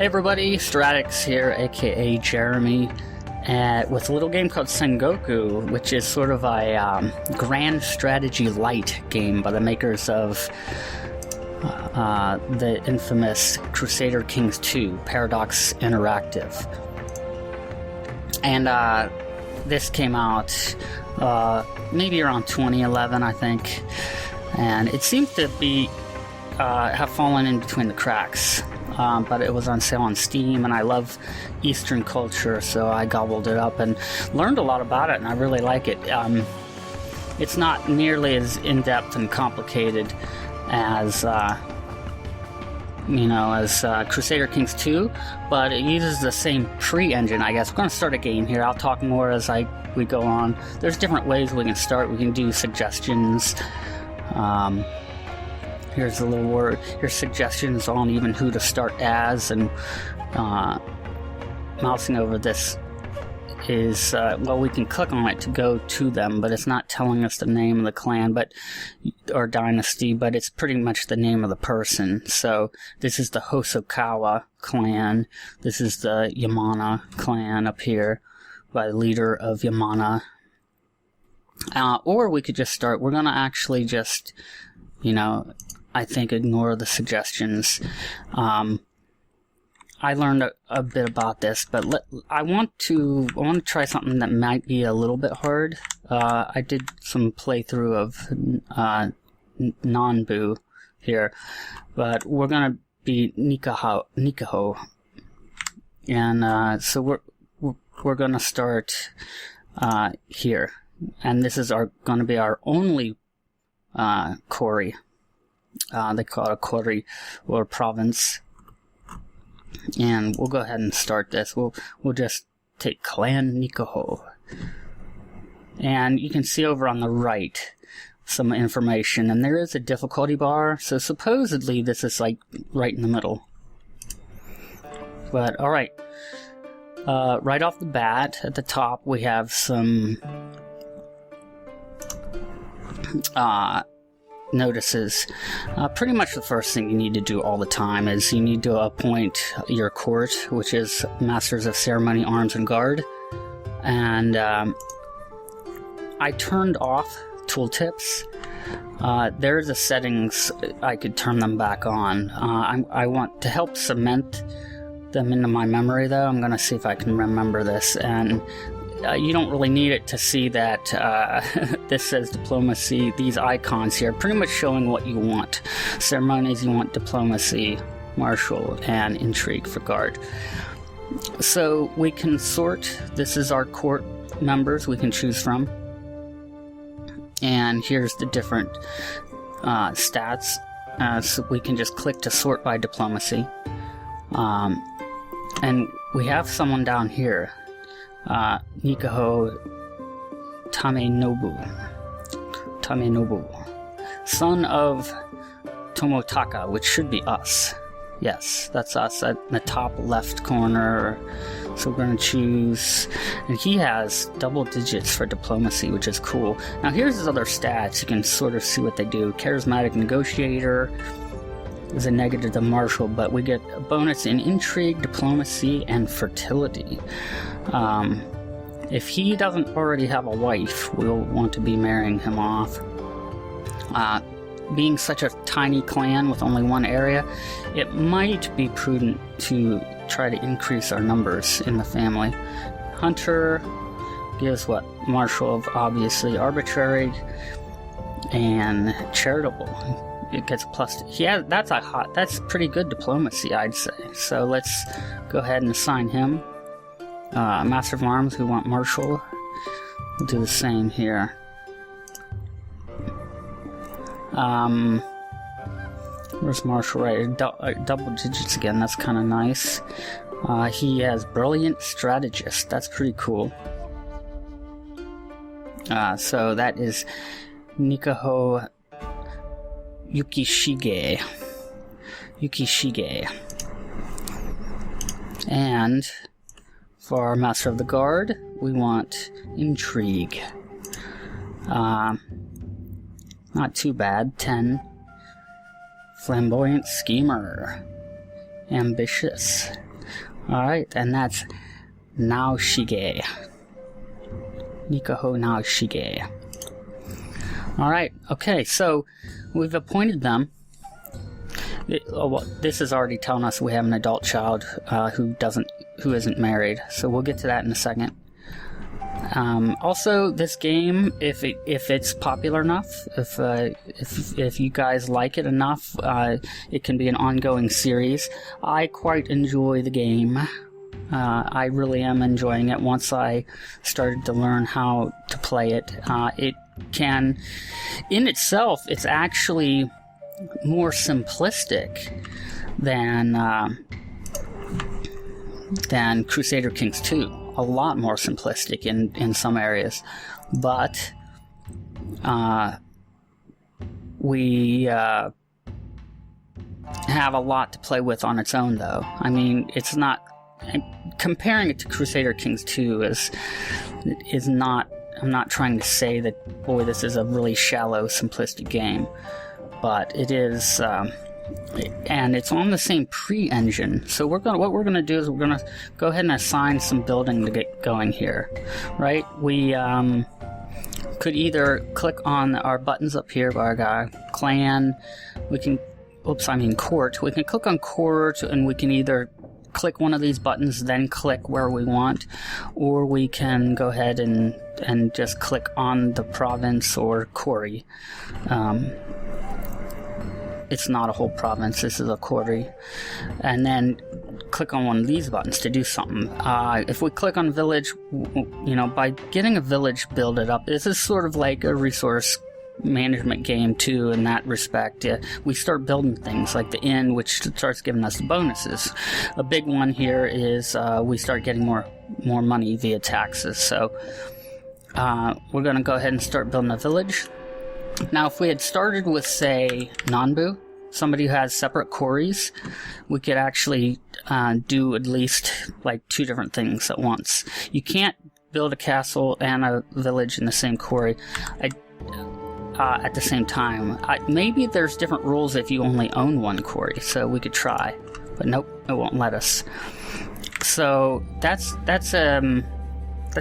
Hey everybody, Stratix here, aka Jeremy, with a little game called Sengoku, which is sort of a grand strategy light game by the makers of the infamous Crusader Kings 2, Paradox Interactive. And this came out maybe around 2011, I think, and it seems to be have fallen in between the cracks. But it was on sale on Steam, and I love Eastern culture, so I gobbled it up and learned a lot about it, and I really like it. It's not nearly as in-depth and complicated as Crusader Kings 2, but it uses the same pre-engine, I guess. We're going to start a game here. I'll talk more as we go on. There's different ways we can start. We can do suggestions. Here's a little word. Here's suggestions on even who to start as, and mousing over this is, well, we can click on it to go to them, but it's not telling us the name of the clan or dynasty, but it's pretty much the name of the person. So this is the Hosokawa clan. This is the Yamana clan up here by the leader of Yamana. Or we could just start. We're going to actually just, I think, ignore the suggestions. I learned a bit about this, but I want to try something that might be a little bit hard. I did some playthrough of Nanbu here, but we're gonna be Nikaho, and so we're gonna start here, and this is going to be our only Kori. They call it a Kori, or province. And we'll go ahead and start this. We'll just take Clan Nikaho. And you can see over on the right some information, and there is a difficulty bar, so supposedly this is like right in the middle. But alright. Right off the bat, at the top, we have some notices. Pretty much the first thing you need to do all the time is you need to appoint your court, which is Masters of Ceremony, Arms, and Guard. And I turned off tooltips. There's the settings. I could turn them back on. I want to help cement them into my memory, though. I'm going to see if I can remember this. And you don't really need it to see that this says diplomacy. These icons here pretty much showing what you want. Ceremonies, you want diplomacy, martial, and intrigue for guard. So we can sort. This is our court members we can choose from. And here's the different stats. So we can just click to sort by diplomacy. And we have someone down here. Nikaho Tamenobu, son of Tomotaka, which should be us. Yes, that's us at the top left corner. So we're going to choose, and he has double digits for diplomacy, which is cool. Now here's his other stats. You can sort of see what they do. Charismatic negotiator is a negative to martial, but we get a bonus in intrigue, diplomacy, and fertility. If he doesn't already have a wife, we'll want to be marrying him off. Being such a tiny clan with only one area, it might be prudent to try to increase our numbers in the family. Hunter gives what? Martial of obviously arbitrary, and charitable. It gets plus. That's pretty good diplomacy, I'd say. So let's go ahead and assign him. Master of Arms, we want martial. We'll do the same here. Where's martial? Right, double digits again. That's kind of nice. He has brilliant strategist. That's pretty cool. So that is Nikaho Yukishige. And for our Master of the Guard, we want intrigue. Not too bad. 10. Flamboyant schemer. Ambitious. Alright, and that's Naoshige. Nikaho Naoshige. Alright, okay, so we've appointed them. This is already telling us we have an adult child who isn't married, so we'll get to that in a second. Also, this game, if it's popular enough, if you guys like it enough, it can be an ongoing series. I quite enjoy the game. I really am enjoying it. Once I started to learn how to play it, it can, in itself, it's actually more simplistic than Crusader Kings 2. A lot more simplistic in some areas, but we have a lot to play with on its own, though. I mean, it's not, comparing it to Crusader Kings 2 is not, I'm not trying to say that, boy, this is a really shallow, simplistic game, but it is, and it's on the same pre-engine. So what we're gonna do is we're gonna go ahead and assign some building to get going here, right? We could either click on our buttons up here, our clan. We can, court. We can click on court, and we can either click one of these buttons, then click where we want, or we can go ahead and just click on the province or quarry. It's not a whole province, this is a quarry. And then click on one of these buttons to do something. If we click on village, by getting a village builded up, this is sort of like a resource management game too in that respect. We start building things like the inn, which starts giving us bonuses. A big one here is we start getting more money via taxes. So we're going to go ahead and start building a village. Now, if we had started with, say, Nanbu, somebody who has separate quarries, we could actually do at least like 2 different things at once. You can't build a castle and a village in the same quarry at the same time. Maybe there's different rules if you only own one quarry, so we could try, but nope, it won't let us. So that's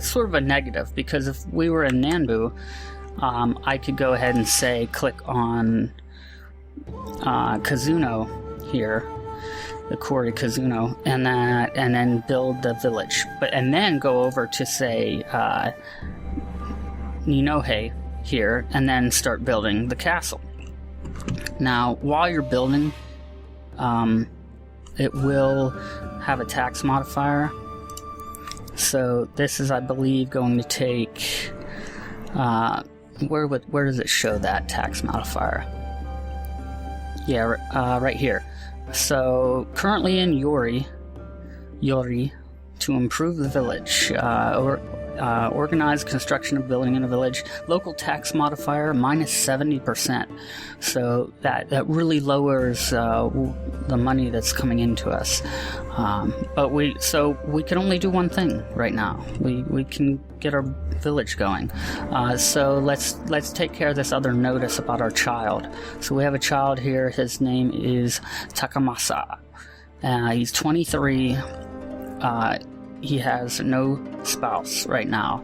sort of a negative, because if we were in Nanbu, I could go ahead and say click on Kazuno here, the quarry Kazuno, and then build the village, and then go over to say Ninohe here, and then start building the castle. Now, while you're building, it will have a tax modifier. So this is, I believe, going to take. Where does it show that tax modifier? Yeah, right here. So currently in Yori, to improve the village, organize construction of building in a village, local tax modifier minus 70%. So that really lowers the money that's coming into us. But we can only do one thing right now. We can get our village going. So let's take care of this other notice about our child. So we have a child here. His name is Takamasa. He's 23. He has no spouse right now.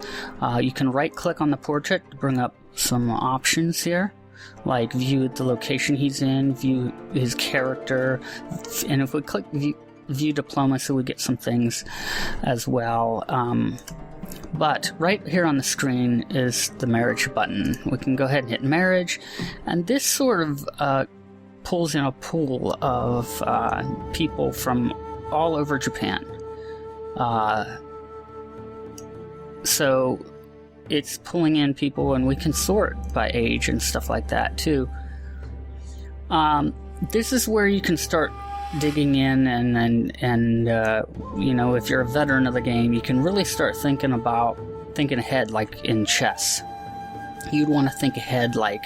You can right click on the portrait to bring up some options here, like view the location he's in, view his character, and if we click view diplomacy, we get some things as well. But right here on the screen is the marriage button. We can go ahead and hit marriage, and this sort of pulls in a pool of people from all over Japan. So it's pulling in people, and we can sort by age and stuff like that too. This is where you can start digging in, and if you're a veteran of the game, you can really start thinking ahead, like in chess. You'd want to think ahead, like,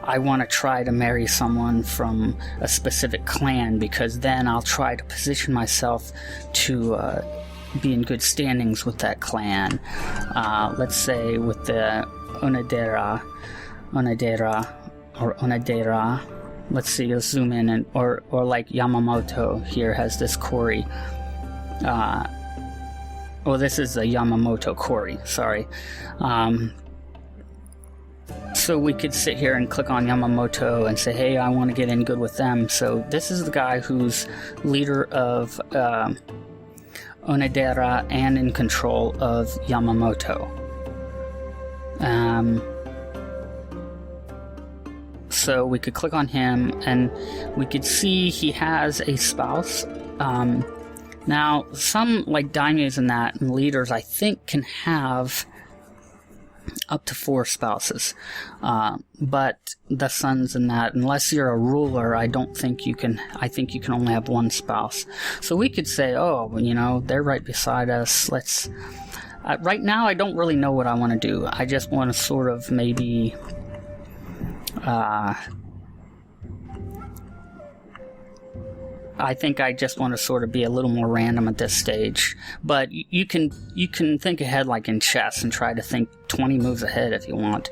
I want to try to marry someone from a specific clan, because then I'll try to position myself to be in good standings with that clan. Let's say with the Onodera. Let's see, you'll zoom in, or like Yamamoto here has this quarry. well, this is a Yamamoto Kori, sorry. So we could sit here and click on Yamamoto and say, hey, I want to get in good with them. So this is the guy who's leader of Onodera and in control of Yamamoto. So we could click on him and we could see he has a spouse. Now, some like daimyos and that and leaders, I think, can have up to 4 spouses, but the sons and that, unless you're a ruler, I don't think you can. I think you can only have 1 spouse. So we could say, oh, you know, they're right beside us. Let's. Right now, I don't really know what I want to do. I just want to sort of maybe. I think I just want to sort of be a little more random at this stage. But you can think ahead like in chess and try to think 20 moves ahead if you want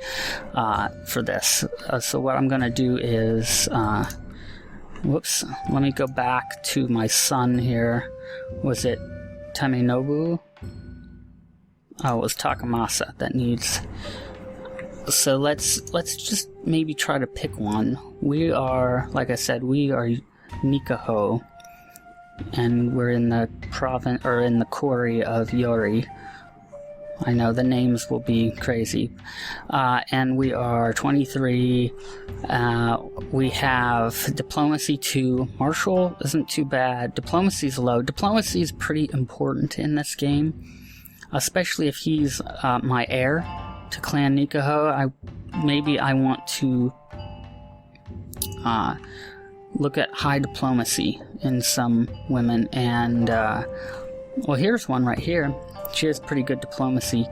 for this. So what I'm going to do is... whoops. Let me go back to my son here. Was it Taminobu? Oh, it was Takamasa that needs... So let's just maybe try to pick one. We are, like I said, we are... Nikaho, and we're in the province or in the Kori of Yori. I know the names will be crazy. And we are 23. We have diplomacy 2. Martial isn't too bad. Diplomacy's low. Diplomacy is pretty important in this game, especially if he's my heir to Clan Nikaho. Maybe I want to look at high diplomacy in some women, and well, here's one right here. She has pretty good diplomacy.